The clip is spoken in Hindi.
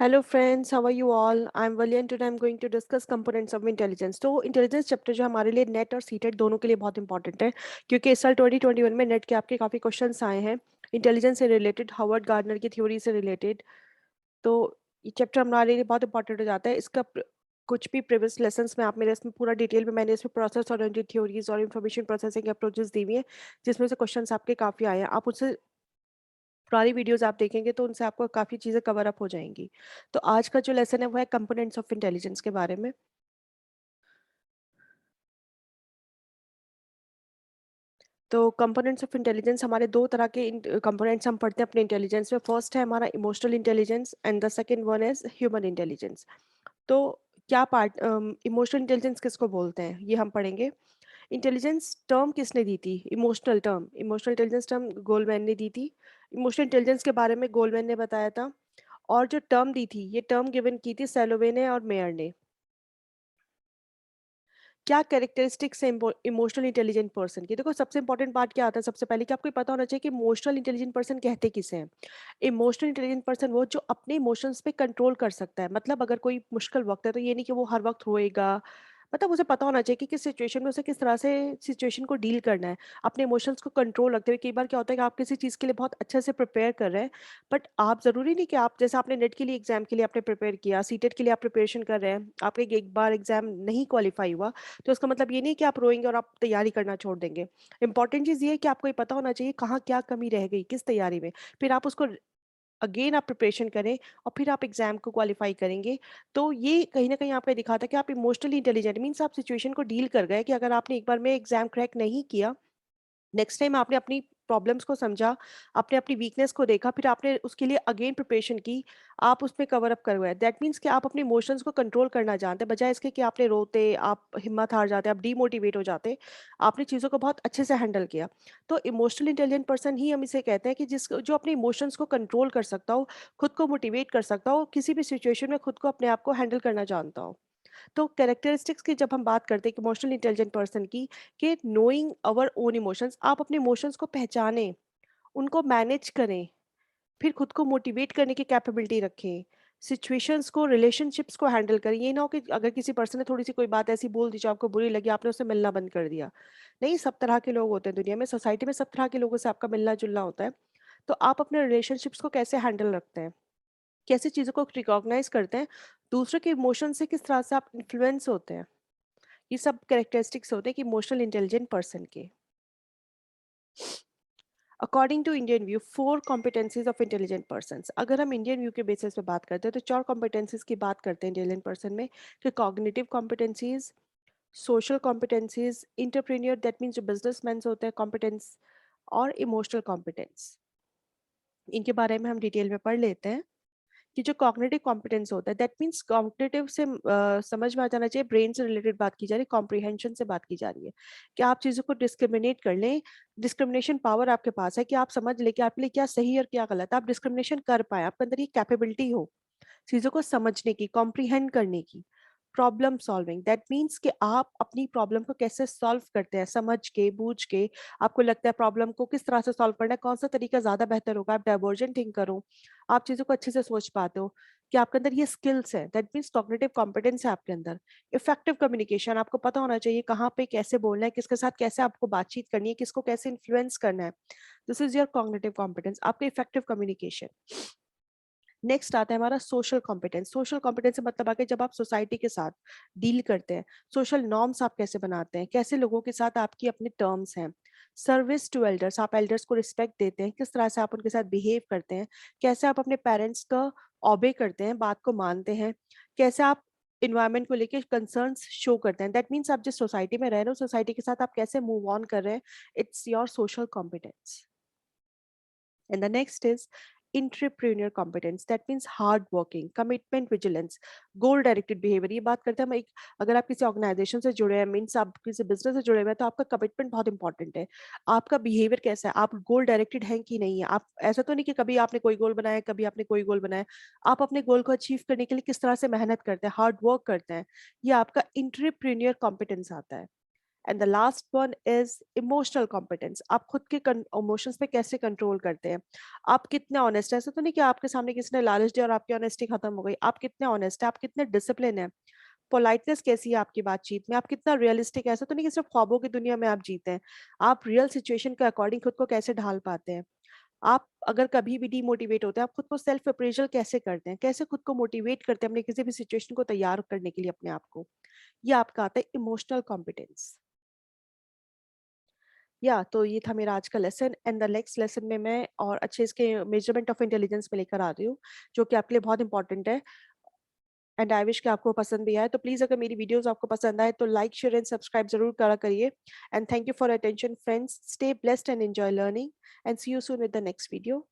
Hello friends, how are you all? I'm Vali and today I'm going to discuss components of intelligence. तो इंटेलिजेंस चैप्टर जो हमारे लिए नेट और सीटेट दोनों के लिए बहुत इंपॉर्टेंट है क्योंकि इस साल 2021 में नेट के आपके काफ़ी क्वेश्चंस आए हैं इंटेलिजेंस से रिलेटेड, हार्वर्ड गार्डनर की थ्योरी से रिलेटेड। तो ये चैप्टर हमारे लिए बहुत इंपॉर्टेंट हो जाता है। इसका कुछ भी प्रीवियस लेसन्स में आप मेरे इसमें पूरा डिटेल में मैंने इसमें प्रोसेस ओरिएंटेड थ्योरीज और इन्फॉर्मेशन प्रोसेसिंग अप्रोचेस दी हुई है जिसमें से क्वेश्चंस आपके काफ़ी आए हैं। आप उससे पुरानी वीडियोस आप देखेंगे तो उनसे आपको काफ़ी चीज़ें कवर अप हो जाएंगी। तो आज का जो लेसन है वो है कंपोनेंट्स ऑफ इंटेलिजेंस के बारे में। तो कंपोनेंट्स ऑफ इंटेलिजेंस हमारे दो तरह के कंपोनेंट्स हम पढ़ते हैं अपने इंटेलिजेंस में। फर्स्ट है हमारा emotional intelligence and the second one is human intelligence. तो क्या पार्ट इमोशनल इंटेलिजेंस किसको बोलते हैं ये हम पढ़ेंगे। इंटेलिजेंस टर्म किसने दी थी? इमोशनल इंटेलिजेंस टर्म गोलमैन ने दी थी। इमोशनल इंटेलिजेंस के बारे में गोलमैन ने बताया था। और जो टर्म दी थी ये टर्म गिवन की थी सैलोवे ने और मेयर ने। क्या कैरेक्टरिस्टिक्स है इमोशनल इंटेलिजेंट पर्सन की? देखो सबसे इंपॉर्टेंट पार्ट क्या आता है, सबसे पहले कि आपको ये पता होना चाहिए कि इमोशनल इंटेलिजेंट पर्सन कहते किसे हैं। इमोशनल इंटेलिजेंट पर्सन वो जो अपने इमोशंस पे कंट्रोल कर सकता है। मतलब अगर कोई मुश्किल वक्त है तो ये नहीं कि वो हर वक्त रोएगा। मतलब उसे पता होना चाहिए कि किस सिचुएशन में उसे किस तरह से सिचुएशन को डील करना है। अपने इमोशंस को कंट्रोल रखते हुए कई बार क्या होता है कि आप किसी चीज़ के लिए बहुत अच्छे से प्रिपेयर कर रहे हैं, बट आप ज़रूरी नहीं कि आप जैसे आपने नेट के लिए एग्जाम के लिए आपने प्रिपेयर किया, सीटेट के लिए आप प्रिपरेशन कर रहे हैं, आपका एक बार एग्जाम नहीं क्वालिफाई हुआ तो इसका मतलब ये नहीं कि आप रोएँगे और आप तैयारी करना छोड़ देंगे। इम्पोर्टेंट चीज़ ये है कि आपको ये पता होना चाहिए कहाँ क्या कमी रह गई, किस तैयारी में। फिर आप उसको अगेन आप प्रिपरेशन करें और फिर आप एग्ज़ाम को क्वालिफाई करेंगे। तो ये कहीं न कहीं आपको ये दिखाता है कि आप इमोशनली इंटेलिजेंट मीन्स आप सिचुएशन को डील कर गए कि अगर आपने एक बार में एग्ज़ाम क्रैक नहीं किया, नेक्स्ट टाइम आपने अपनी प्रॉब्लम्स को समझा, आपने अपनी वीकनेस को देखा, फिर आपने उसके लिए अगेन प्रिपरेशन की, आप उसमें कवर अप करवाए। दैट मीन्स कि आप अपने इमोशंस को कंट्रोल करना जानते हैं, बजाय इसके कि आपने रोते, आप हिम्मत हार जाते, आप डीमोटिवेट हो जाते। आपने चीज़ों को बहुत अच्छे से हैंडल किया। तो इमोशनल इंटेलिजेंट पर्सन ही हम इसे कहते हैं कि जो अपने इमोशंस को कंट्रोल कर सकता हो, खुद को मोटिवेट कर सकता हो, किसी भी सिचुएशन में खुद को अपने आप को हैंडल करना जानता हो। तो कैरेक्टरिस्टिक्स की जब हम बात करते हैं कि इमोशनल इंटेलिजेंट पर्सन की, कि नोइंग आवर ओन इमोशंस, आप अपने इमोशंस को पहचानें, उनको मैनेज करें, फिर खुद को मोटिवेट करने की कैपेबिलिटी रखें, सिचुएशंस को, रिलेशनशिप्स को हैंडल करें। ये ना हो कि अगर किसी पर्सन ने थोड़ी सी कोई बात ऐसी बोल दी जो आपको बुरी लगी, आपने उससे मिलना बंद कर दिया। नहीं, सब तरह के लोग होते हैं दुनिया में, सोसाइटी में सब तरह के लोगों से आपका मिलना जुलना होता है। तो आप अपने रिलेशनशिप्स को कैसे हैंडल रखते हैं, कैसे चीज़ों को रिकॉग्नाइज करते हैं, दूसरों के इमोशन से किस तरह से आप इन्फ्लुएंस होते हैं, ये सब कैरेक्टरिस्टिक्स होते हैं कि इमोशनल इंटेलिजेंट पर्सन के। According to Indian view, 4 competencies of intelligent person. अगर हम इंडियन व्यू के बेसिस पे बात करते हैं तो 4 कॉम्पिटेंसीज की बात करते हैं इंटेलिजेंट पर्सन में, कि cognitive competencies, social competencies, entrepreneur that means जो बिजनेसमैन होते हैं कॉम्पिटेंस, और इमोशनल कॉम्पिटेंस। इनके बारे में हम डिटेल में पढ़ लेते हैं। कि जो कॉग्निटिव कॉम्पिटेंस होता है दैट मीन्स कॉग्निटिव से समझ में आ जाना चाहिए, ब्रेन से रिलेटेड बात की जा रही है, कॉम्प्रिहेंशन से बात की जा रही है कि आप चीज़ों को डिस्क्रिमिनेट कर लें। डिस्क्रिमिनेशन पावर आपके पास है कि आप समझ लें कि आपके लिए क्या सही और क्या गलत है, आप डिस्क्रिमिनेशन कर पाए, आपके अंदर ये कैपेबिलिटी हो चीज़ों को समझने की, कॉम्प्रिहेंड करने की। प्रॉब्लम सॉल्विंग दैट मीन्स कि आप अपनी प्रॉब्लम को कैसे सॉल्व करते हैं, समझ के, बूझ के। आपको लगता है प्रॉब्लम को किस तरह से सॉल्व करना है, कौन सा तरीका ज़्यादा बेहतर होगा, आप डाइवर्जेंट थिंक करो, आप चीज़ों को अच्छे से सोच पाते हो कि आपके अंदर ये स्किल्स है। दैट मीन्स कॉग्निटिव कॉम्पिटेंस है आपके अंदर। इफेक्टिव कम्युनिकेशन, आपको पता होना चाहिए कहाँ पे कैसे बोलना है, किसके साथ कैसे आपको बातचीत करनी है, किसको कैसे इन्फ्लुएंस करना है। This is your cognitive competence, आपका इफेक्टिव कम्युनिकेशन। नेक्स्ट आता है हमारा सोशल कॉम्पिटेंस। सोशल कॉम्पिटेंस से मतलब आके जब आप सोसाइटी के साथ डील करते हैं, सोशल नॉर्म्स आप कैसे बनाते हैं, कैसे लोगों के साथ आपकी अपने टर्म्स हैं। सर्विस टू एल्डर्स, आप एल्डर्स को रिस्पेक्ट देते हैं, किस तरह से आप उनके साथ बिहेव करते हैं, कैसे आप अपने पेरेंट्स का ऑबे करते हैं, बात को मानते हैं, कैसे आप इन्वायरमेंट को लेके कंसर्न्स शो करते हैं। दैट मीन्स आप जिस सोसाइटी में रह रहे हो, सोसाइटी के साथ आप कैसे मूव ऑन कर रहे हैं, it's your social competence. And the next is entrepreneur competence. That means hard working, commitment, vigilance, goal directed behavior. ये बात करते हैं हम एक, अगर आप किसी ऑर्गेनाइजेशन से जुड़े हैं, मीन्स आप किसी बिजनेस से जुड़े हुए हैं, तो आपका कमिटमेंट बहुत इंपॉर्टेंट है। आपका बिहेवियर कैसा है, आप गोल डायरेक्टेड हैं कि नहीं है। आप ऐसा तो नहीं कि कभी आपने कोई गोल बनाया, कभी आपने कोई गोल बनाया। आप अपने गोल को अचीव करने के लिए किस तरह से मेहनत करते हैं, हार्ड वर्क करते हैं। ये आपका इंटरप्रेन्योर कॉम्पिटेंस आता है। And the last one is emotional competence. आप खुद के इमोशंस पे कैसे कंट्रोल करते हैं, आप कितने ऑनेस्ट है। ऐसा तो नहीं कि आपके सामने किसी ने लालच दिया और आपकी ऑनेस्टी खत्म हो गई। आप कितने ऑनेस्ट है, आप कितने डिसिप्लिन है, पोलाइटनेस कैसी है आपकी बातचीत में, आप कितना रियलिस्टिक है। ऐसा तो नहीं कि सिर्फ ख्वाबों की दुनिया में आप जीते हैं, आप रियल सिचुएशन के अकॉर्डिंग खुद को कैसे ढाल पाते हैं। आप अगर कभी भी डिमोटिवेट होते हैं, आप खुद को सेल्फ अप्रेजल कैसे करते हैं, कैसे खुद को मोटिवेट करते हैं अपने किसी भी सिचुएशन को तैयार करने के लिए अपने आप को। ये आपका आता है इमोशनल कॉम्पिटेंस। या तो ये था मेरा आज का lesson, and the next lesson में मैं और अच्छे इसके मेजरमेंट ऑफ इंटेलिजेंस में लेकर आ रही हूँ, जो कि आपके लिए बहुत इंपॉर्टेंट है। एंड आई विश कि आपको पसंद भी आए। तो प्लीज़ अगर मेरी वीडियोस आपको पसंद आए तो लाइक शेयर एंड सब्सक्राइब जरूर करा करिए। And thank you for attention friends, stay blessed and enjoy learning, and see you soon with the next video.